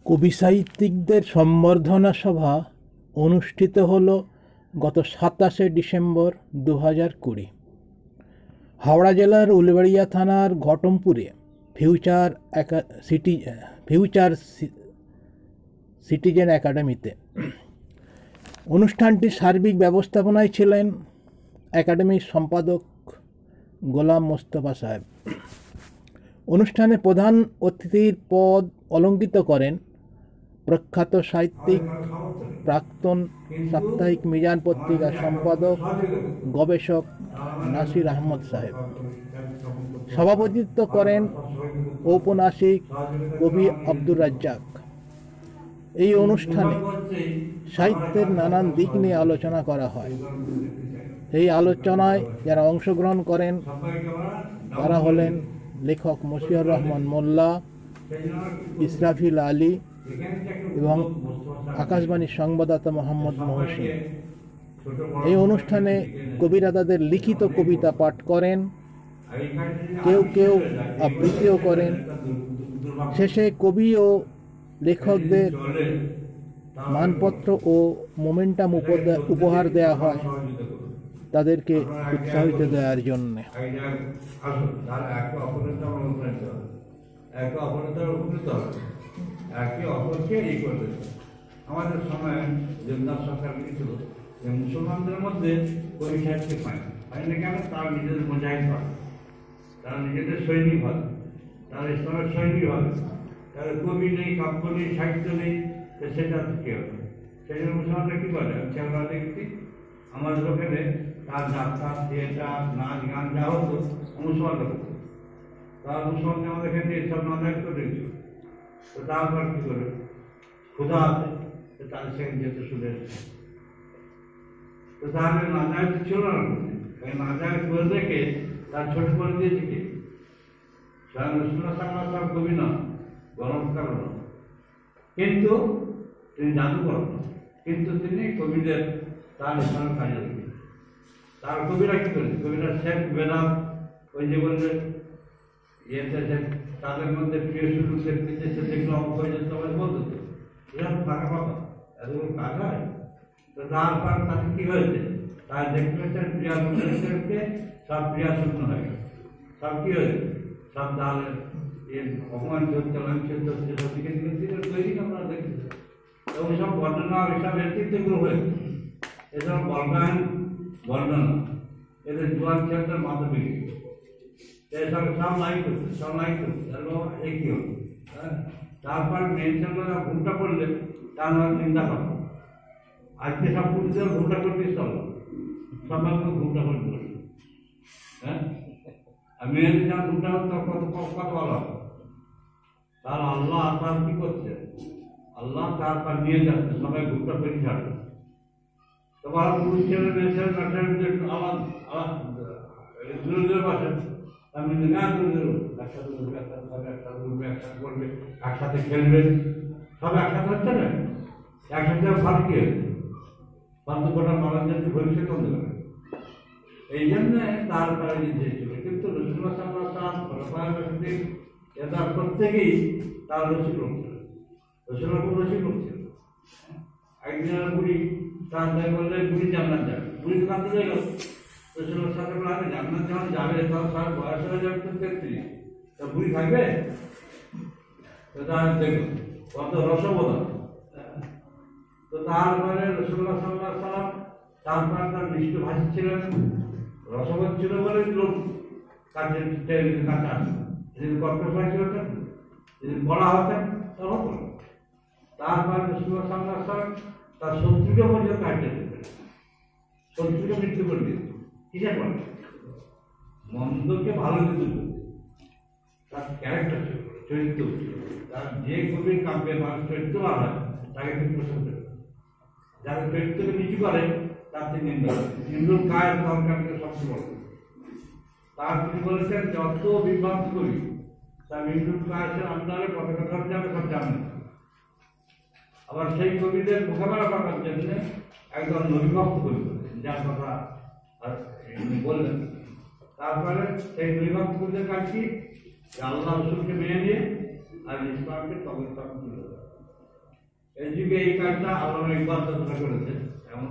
কবি সাহিত্যিকদের সম্বর্ধনা সভা অনুষ্ঠিত হল গত ২৭শে ডিসেম্বর ২০২০। হাওড়া জেলার উলুবেড়িয়া থানার ঘটমপুরে ফিউচার সিটিজেন একাডেমিতে। অনুষ্ঠানটির সার্বিক ব্যবস্থাপনায় ছিলেন একাডেমির সম্পাদক গোলাম মোস্তফা সাহেব। অনুষ্ঠানে প্রধান অতিথির পদ অলঙ্কৃত করেন প্রখ্যাত সাহিত্যিক, প্রাক্তন সাপ্তাহিক মিজান পত্রিকার সম্পাদক, গবেষক নাসির আহমদ সাহেব। সভাপতিত্ব করেন ঔপন্যাসিক কবি আব্দুর রাজ্জাক। এই অনুষ্ঠানে সাহিত্যের নানান দিক নিয়ে আলোচনা করা হয়। এই আলোচনায় যারা অংশগ্রহণ করেন তারা হলেন লেখক মশিউর রহমান মোল্লা, ইসরাফিল আলী এবং আকাশবাণীর সংবাদদাতা মোহাম্মদ মহসিন। এই অনুষ্ঠানে কবিরা তাদের লিখিত কবিতা পাঠ করেন, কেউ কেউ আবৃত্তিও করেন। শেষে কবি ও লেখকদের মানপত্র ও মোমেন্টাম উপহার দেওয়া হয় তাদেরকে উৎসাহিত দেওয়ার জন্য। আমাদের সময় জমিদার সরকার লিখেছিল যে মুসলমানদের মধ্যে কবি সাহিত্যিক পায় না কেন? তারা নিজেদের মুজাহিদ হয়, তারা নিজেদের সৈনিক হয়, তারা ইসলামের সৈনিক হয়, তাদের কবি নেই, কাব্য নেই, সাহিত্য নেই, সেটা কী হবে? সেই জন্য মুসলমানরা কী করে? খেলা দেখছি আমাদের ওখানে তার যাত্রা, থিয়েটার, নাচ, গান যা হতো মুসলমানরা হতো। তারা মুসলমানদের আমাদের এখানে সব নাজায়জ করে দিয়েছিল। তো তারপর কী করে? ক্ষুধা আছে, তাদের সেখানে যেতে শুনে এসেছে। তো তাহলে নাজায়জ ছিল না, নাজায়জ করে রেখে তার ছোট করে দিয়েছে কি? স্বয়ং রসুল্লাহ সাল্লাল্লাহু আলাইহি ওয়াসাল্লাম কবি না, গল্পকার না, কিন্তু তিনি জাদুকর না, কিন্তু তিনি কবিদের তার ইসলামের কাজে লেগে। তার কবিরা কী করেছে? কবিরা শেখ বেদাম, ওই যে বললে ইয়েতে তাদের মধ্যে প্রিয় শুরু দেখতে দেখলো অঙ্ক হয়ে যেত, সবাই বলতো তো এরকম ফাঁকা ফাঁকা এতগুলো কাজ হয়। তো তারপর তাতে কী হয়েছে? তার দেখতে পাচ্ছেন প্রিয়া মুসলিমদেরকে সব প্রিয়া শূন্য হয়ে গেল। সব কী হয়েছে? সব তাহলে এর অপমান চলছে, লাঞ্ছিত হচ্ছে, সব দিকে দিকে তৈরি আপনারা দেখেছেন। এবং সব বর্ণনা এসব এর হয়েছে, এসব বর্ণায়ন বর্ণনা, এদের জোয়ার ছেলেদের মাধ্যমিক এসব সব লাইক করছে, সব লাইক করছে, একই হল। হ্যাঁ, তারপর মেয়ে ছেলেরা ভুলটা করলে তার নাম চিন্তা করো। আজকে সব পুরুষদের ভুলটা করতে চলো, সবাই ভুলটা করতে পারি। হ্যাঁ, আর মেয়েদের যা ভুলটা হতো কত কত ভালো হবে। তার আল্লাহ তার কী করছে? আল্লাহ তারপর নিয়ে যাচ্ছে, সবাই ভুলটা করে ছাড়বে। তোমার পুরুষ ছেলে মেয়ে ছেলে একটু আলাদা আলাদা দূরে দূরে বাসেন, আমি না দূরে দূরে একসাথে ঘুরবে, একসাথে খাবে, একসাথে ঘুরবে, একসাথে করবে, একসাথে খেলবে, সব একসাথে হচ্ছে না। একসাথে ভালো কি হয়েছে? বান্ধবটা মারার জন্য ভবিষ্যৎ বন্ধ করে। এই জন্য তারপরে নির্দেশ ছিল। কিন্তু রসুল্লাহ সাল্লাল্লাহু আলাইহি এটা প্রত্যেকেই তার রসিক লোক ছিল। রসুল্লাহ খুব রসিক লোক ছিল। একদিনের বুড়ি তার তাই বললে বুড়ি জান্নাত যাবে, বুড়ি তো কাঁদতে যাই গেল। রসুল্লাহ সাথে বলে জান্নাত যখন যাবে তখন তার বয়স হয়ে যাবে তো 33, তা বুড়ি থাকবে? তো তার দেখুন কত রসবোধা। তো তারপরে রসুল্লাহ সাল্লাল্লাহু আলাইহি ওয়াসাল্লাম তারপর তার মিষ্ট ভাষী ছিলেন, রসবোধ ছিল বলে লোক কাছে কাছে আসে। যদি কর্কশালী ছিল যদি বলা হতেন তখন হতো। তারপর রসুল্লাহ সাল্লাল্লাহু আলাইহি ওয়াসাল্লাম তার শত্রুকে পর্যন্ত কাটতে দিতেন, শত্রুকে মৃত্যু করে দিতেন। কিসের বলে? মন্দকে ভালো দিতে। তার ক্যারেক্টার ছিল, চরিত্র ছিল। তার যে কবির কাব্যে মানুষ চরিত্র ভালো হয় তাকে তিনি পছন্দ করেন। যারা চরিত্রকে নিচু করে তার তিনি নিন্দা করেন। হিন্দুর কায়ের সরকারকে সবচেয়ে বড়। তার তিনি বলেছেন যত বিভ্রান্ত কবি তার হিন্দুর কায়ের আন্দারে পতাকা ধরে যাবে সব জানেন। আবার সেই কবিদের মোকাবেলা করার জন্য একজন নবীভক্ত কবি যার কথা বললেন। তারপরে সেই নবীভক্ত কবিদের কাজ কি? আল্লাহ রসুলকে মেনে নিয়ে আর ইসলামকে তখন তুলে দেয়। এই যুগে এই কাজটা আল্লামা ইকবাল যতটা করেছে, এমন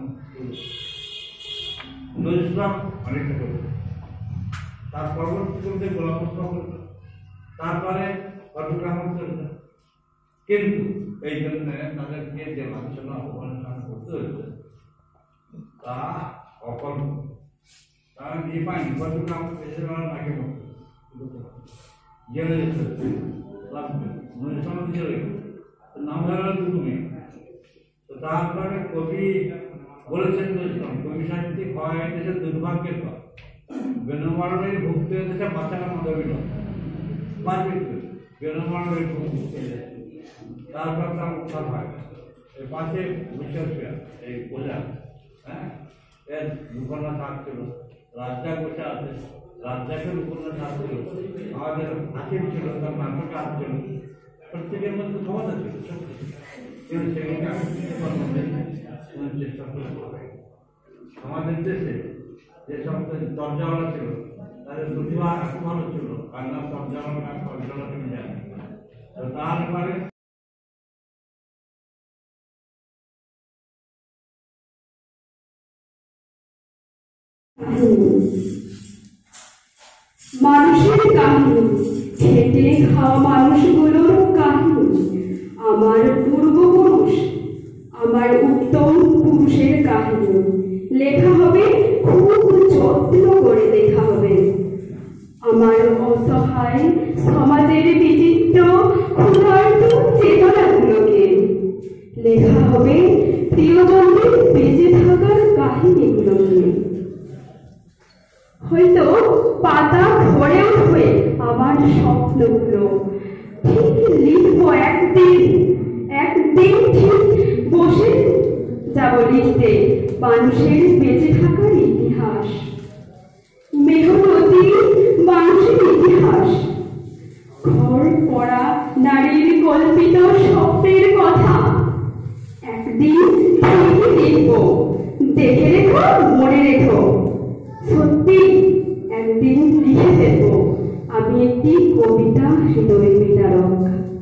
নজরুল ইসলাম অনেকটা করেছে, তার পরবর্তীতে গোলাম মোস্তফা করেছে, তারপরে ফজলুর রহমান করেছে। কিন্তু এই জন্য তাদেরকে যে লাঞ্ছনা অপমান করতে হয়েছে তা অকল্প। তারা নিয়ে পায়নি, ফজলুর রহমান দেশের নাকে জেলে যেতে নজরুল ইসলাম জেলে নাম ধরা দুটো মেয়ে। তো তারপরে কবি বলেছেন নজরুল, কবি সাহিত্যিক হয় দেশের দুর্ভাগ্যের পর বেনমারণের ভুক্তি দেশে বাচ্চারা মাধবী নয় বেনমারণের ভুক্তি। তারপর তার উত্থান হয় এই পাশে বিশ্বাসিয়া এই বোঝা, হ্যাঁ, এর দুকন্যা থাক ছিল, রাজ্জাক বসে আছে, রাজ্জাকের দুকন্যা থাক ছিল, আমাদের হাসিম ছিল, তার নাটকে হাত ছিল, প্রত্যেকের মধ্যে ক্ষমতা ছিল, কিন্তু সেখানে চেষ্টা করে আমাদের দেশে যে সব দরজাওয়ালা ছিল তাদের প্রতিভা এত ভালো ছিল, তার নাম দরজাওয়ালা দরজাওয়ালা তুমি জানি। তো তারপরে মানুষের কাহিনী, খেটে খাওয়া মানুষগুলোর কাহিনী, আমার পূর্বপুরুষ, আমার উত্তম পুরুষের কাহিনী লেখা হবে, খুব যত্ন করে লেখা হবে। আমার অসহায় সমাজের বিচিত্র ক্ষুধার্ত চেতনাগুলোকে লেখা হবে, প্রিয়জনদের বেঁচে থাকার কাহিনীগুলোকে। হয়তো পাতা ধরে উঠবে আমার স্বপ্নগুলো, ঠিক লিখবো একদিন, একদিন ঠিক বসে যাব লিখতে মানুষের বেঁচে থাকার ইতিহাস, মেহনতি মানুষের ইতিহাস, ঘর পড়া নারীর কল্পিত স্বপ্নের কথা একদিন ঠিকই লিখবো। দেখে রেখো, মনে রেখো, সত্যি একদিন লিখে ফেলবো আমি একটি কবিতা, হৃদয় বিদারক।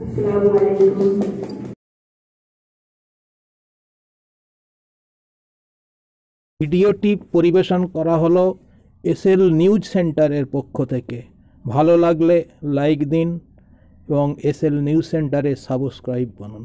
আসসালামু আলাইকুম। ভিডিওটি পরিবেশন করা হলো এসএল নিউজ সেন্টারের পক্ষ থেকে। ভালো লাগলে লাইক দিন এবং এসএল নিউজ সেন্টারে সাবস্ক্রাইব করুন।